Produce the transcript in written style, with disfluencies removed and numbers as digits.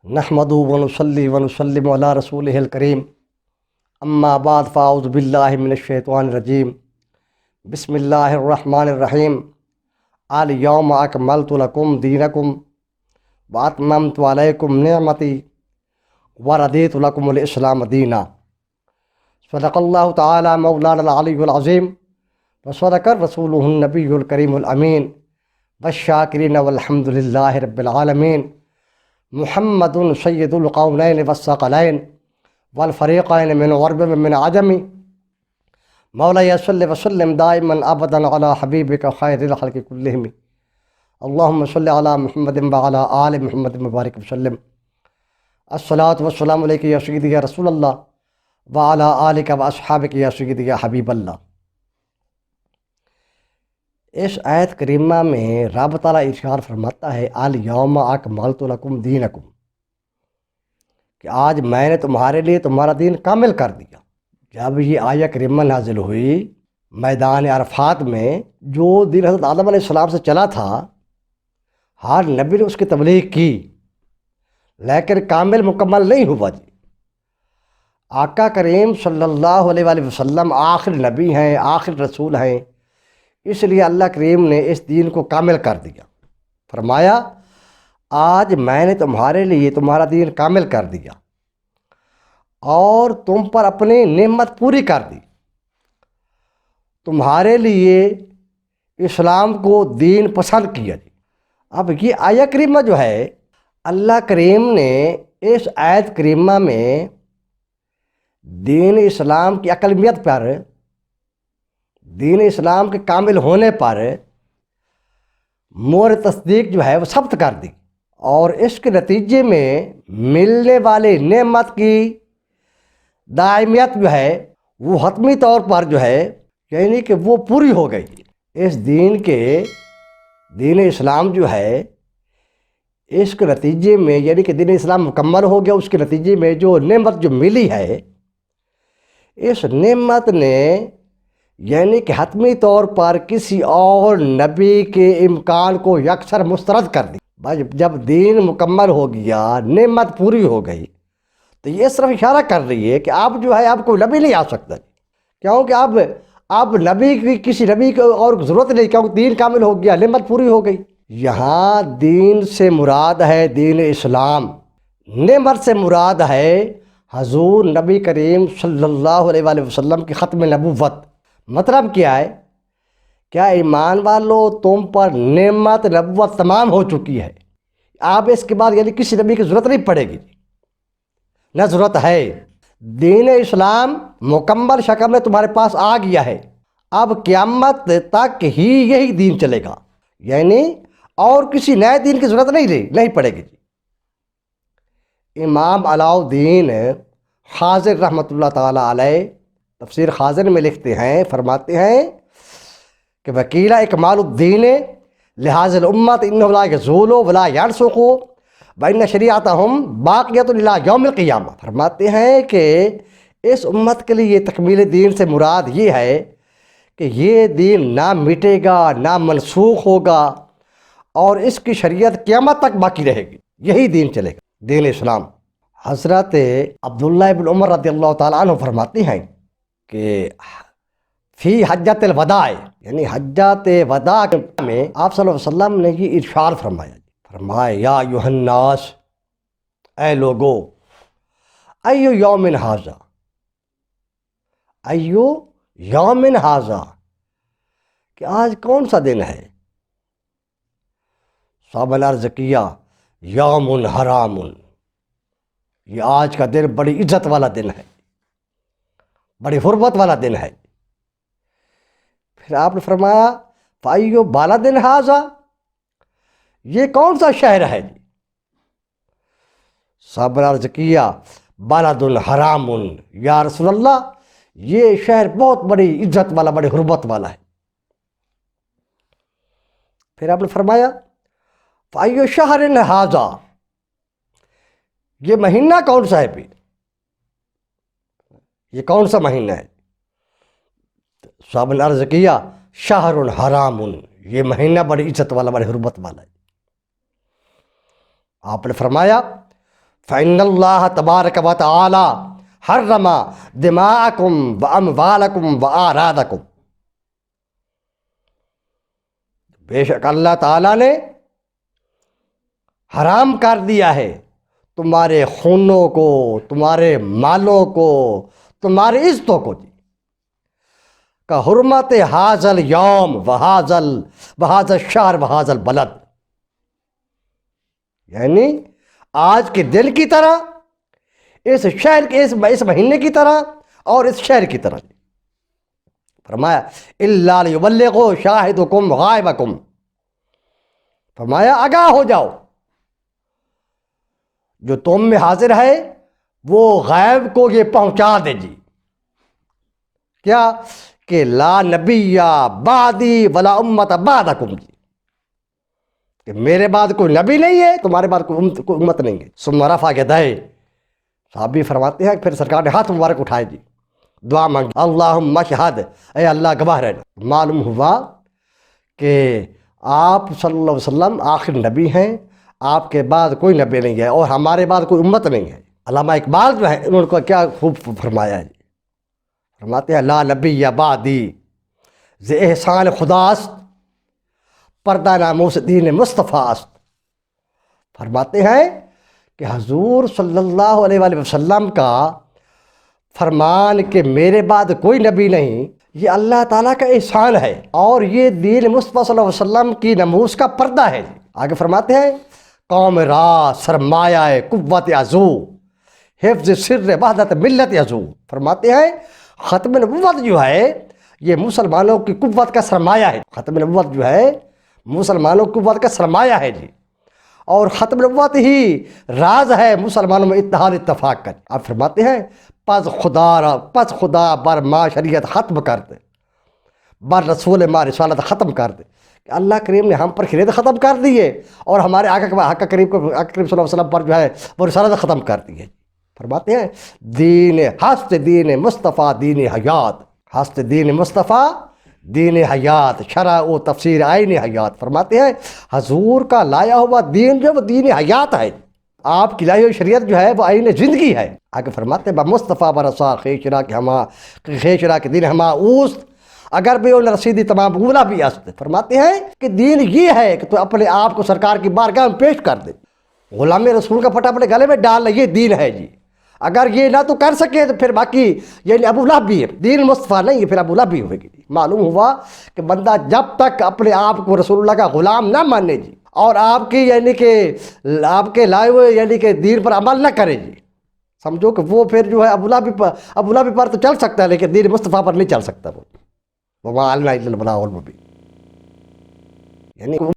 نحمدہ ونصلی ونسلم علی رسولہ الکریم اما بعد فاعوذ باللہ من الشیطان الرجیم بسم اللہ الرحمن الرحیم الیوم اکملت لکم دینکم واتممت علیکم نعمتی ورضیت لکم الاسلام دینا۔ صدق اللہ تعالی مولانا العلی العظیم وصدق رسولہ النبی الکریم الامین والشاکرین والحمد للہ رب العالمین۔ محمد سید القونین والثقلین والفریقین من غرب من عجم، مولاي صل وسلم دائما ابدا علی حبیبک خیر الخلق کلہم، اللہم صل علی محمد وعلی آل محمد مبارک وسلم۔ الصلاۃ والسلام علیک یا سیدی یا رسول اللہ وعلی آلک واصحابک یا سیدی یا حبیب اللہ۔ اس آیت کریمہ میں رب تعالیٰ ارشاد فرماتا ہے الیوم اکملت لکم دینکم، کہ آج میں نے تمہارے لیے تمہارا دین کامل کر دیا۔ جب یہ آیت کریمہ نازل ہوئی میدان عرفات میں، جو دین حضرت آدم علیہ السلام سے چلا تھا، ہر نبی نے اس کی تبلیغ کی لیکن کامل مکمل نہیں ہوا جی۔ آقا کریم صلی اللہ علیہ وآلہ وسلم آخر نبی ہیں، آخر رسول ہیں، اس لیے اللہ کریم نے اس دین کو کامل کر دیا۔ فرمایا آج میں نے تمہارے لیے تمہارا دین کامل کر دیا اور تم پر اپنی نعمت پوری کر دی، تمہارے لیے اسلام کو دین پسند کیا جی۔ اب یہ آیت کریمہ جو ہے، اللہ کریم نے اس آیت کریمہ میں دین اسلام کی اقلیت پر، دین اسلام کے کامل ہونے پر مہر تصدیق جو ہے وہ ثبت کر دی، اور اس کے نتیجے میں ملنے والی نعمت کی دائمیت جو ہے وہ حتمی طور پر جو ہے یعنی کہ وہ پوری ہو گئی۔ اس دین اسلام جو ہے، اس کے نتیجے میں یعنی کہ دین اسلام مکمل ہو گیا، اس کے نتیجے میں جو نعمت جو ملی ہے، اس نعمت نے یعنی کہ حتمی طور پر کسی اور نبی کے امکان کو یکسر مسترد کر دی۔ جب دین مکمل ہو گیا، نعمت پوری ہو گئی، تو یہ صرف اشارہ کر رہی ہے کہ اب جو ہے اب کوئی نبی نہیں آ سکتا، کیونکہ اب نبی کی کسی نبی کو اور ضرورت نہیں، کیونکہ دین کامل ہو گیا، نعمت پوری ہو گئی۔ یہاں دین سے مراد ہے دین اسلام، نعمت سے مراد ہے حضور نبی کریم صلی اللہ علیہ وآلہ وسلم کی ختم نبوت۔ مطلب کیا ہے؟ کیا ایمان والو تم پر نعمت نبوت تمام ہو چکی ہے، اب اس کے بعد یعنی کسی نبی کی ضرورت نہیں پڑے گی، نہ ضرورت ہے۔ دین اسلام مکمل شکل میں تمہارے پاس آ گیا ہے، اب قیامت تک ہی یہی دین چلے گا، یعنی اور کسی نئے دین کی ضرورت نہیں پڑے گی۔ امام علاء الدین خازن رحمۃ اللہ تعالیٰ علیہ تفسیر خازن میں لکھتے ہیں، فرماتے ہیں کہ وکیلا اکمال الدین لحاظ الامت انہ لا یزول ولا ینسخ وان شریعتہم باقیۃ الی یوم القیامہ۔ فرماتے ہیں کہ اس امت کے لیے تکمیل دین سے مراد یہ ہے کہ یہ دین نہ مٹے گا، نہ منسوخ ہوگا، اور اس کی شریعت قیامت تک باقی رہے گی، یہی دین چلے گا، دین اسلام۔ حضرت عبداللہ بن عمر رضی اللہ تعالیٰ عنہ فرماتے ہیں کہ فی حجۃ الوداع، یعنی حجۃ وداع میں آپ صلی اللہ علیہ وسلم نے یہ ارشاد فرمایا یا ایھا الناس، اے لوگو، ایو یوم ھذا، ایو یوم ھذا، کہ آج کون سا دن ہے؟ صحابہ نے عرض کیا یوم حرام، یہ آج کا دن بڑی عزت والا دن ہے، بڑی حرمت والا دن ہے۔ پھر آپ نے فرمایا فایو بالد ھذا، یہ کون سا شہر ہے؟ صحابہ نے عرض کیا بالد حرام، یا رسول اللہ یہ شہر بہت بڑی عزت والا، بڑی حرمت والا ہے۔ پھر آپ نے فرمایا فایو شہر ھذا، یہ مہینہ کون سا ہے؟ پھر یہ کون سا مہینہ ہے؟ صحابہ نے عرض کیا شہر حرام، یہ مہینہ بڑی عزت والا، بڑی حرمت والا ہے۔ آپ نے فرمایا فإن اللہ تبارک و تعالی حرم دماءکم واموالکم واعراضکم، بے شک اللہ تعالیٰ نے حرام کر دیا ہے تمہارے خونوں کو، تمہارے مالوں کو، تمہاری عزتوں کو جی، کا حرمت حاضل یوم وحاضل الشہر وحاضل بلد، یعنی آج کے دن کی طرح، اس شہر کے اس مہینے کی طرح، اور اس شہر کی طرح۔ فرمایا الا لیبلغوا شاہدکم غائبکم، فرمایا آگاہ ہو جاؤ، جو تم میں حاضر ہے وہ غائب کو یہ پہنچا دے جی، کیا کہ لا نبی بعدی ولا امت بعدکم جی، کہ میرے بعد کوئی نبی نہیں ہے، تمہارے بعد کوئی امت نہیں ہے۔ ثم رفع یدیہ، صحابی فرماتے ہیں پھر سرکار نے ہاتھ مبارک اٹھائے جی، دعا مانگی، اللہم اشہد، اے اللہ گواہ رہنا۔ معلوم ہوا کہ آپ صلی اللہ علیہ وسلم آخر نبی ہیں، آپ کے بعد کوئی نبی نہیں ہے، اور ہمارے بعد کوئی امت نہیں ہے۔ علامہ اقبال جو ہے انہوں نے کیا خوب فرمایا ہے جی، فرماتے ہیں لا نبی بعدی ز احسان خداست، پردہ ناموس دین مصطفیٰ است، فرماتے ہیں کہ حضور صلی اللہ علیہ وآلہ وسلم کا فرمان کہ میرے بعد کوئی نبی نہیں، یہ اللہ تعالیٰ کا احسان ہے، اور یہ دین مصطفیٰ صلی اللہ علیہ وسلم کی ناموس کا پردہ ہے۔ آگے فرماتے ہیں قوم را سرمایہ قوت عزو، حفظ سر وحدت ملت عزو، فرماتے ہیں ختم نبوت جو ہے یہ مسلمانوں کی قوت کا سرمایہ ہے، ختم نبوت جو ہے مسلمانوں کی قوت کا سرمایہ ہے جی، اور ختم نبوت ہی راز ہے مسلمانوں میں اتحاد اتفاق کا۔ آپ فرماتے ہیں پس خدا بر ما شریعت ختم کر دے، بر رسول ما رسالت ختم کر دے، کہ اللہ کریم نے ہم پر شریعت ختم کر دی ہے، اور ہمارے آقا کریم صلی اللہ علیہ وسلم پر جو ہے وہ رسالت ختم کر دی ہے۔ فرماتے ہیں دین ہست دین مصطفیٰ دین حیات، ہست دین مصطفیٰ دین حیات، شرع و تفسیر آئین حیات، فرماتے ہیں حضور کا لایا ہوا دین جو وہ دین حیات ہے، آپ کی لائی ہوئی شریعت جو ہے وہ آئین زندگی ہے۔ آگے فرماتے ہیں مصطفیٰ برسا خیشرا کے دین ہما اوست، اگر بھی ان رسیدی تمام بولا بھی است، فرماتے ہیں کہ دین یہ ہے کہ تو اپنے آپ کو سرکار کی بارگاہ میں پیش کر دے، غلام رسول کا پھٹا اپنے گلے میں ڈال لے، یہ دین ہے جی۔ اگر یہ نہ تو کر سکے تو پھر باقی یعنی ابو لہب بھی ہے، دین مصطفیٰ نہیں ہے، پھر ابو لہب بھی ہوئے گی۔ معلوم ہوا کہ بندہ جب تک اپنے آپ کو رسول اللہ کا غلام نہ مانے جی، اور آپ کی یعنی کہ آپ کے لائے ہوئے یعنی کہ دین پر عمل نہ کرے جی، سمجھو کہ وہ پھر جو ہے ابو لہب پر تو چل سکتا ہے لیکن دین مصطفیٰ پر نہیں چل سکتا وہ۔ وما علینا الا البلاغ المبین، یعنی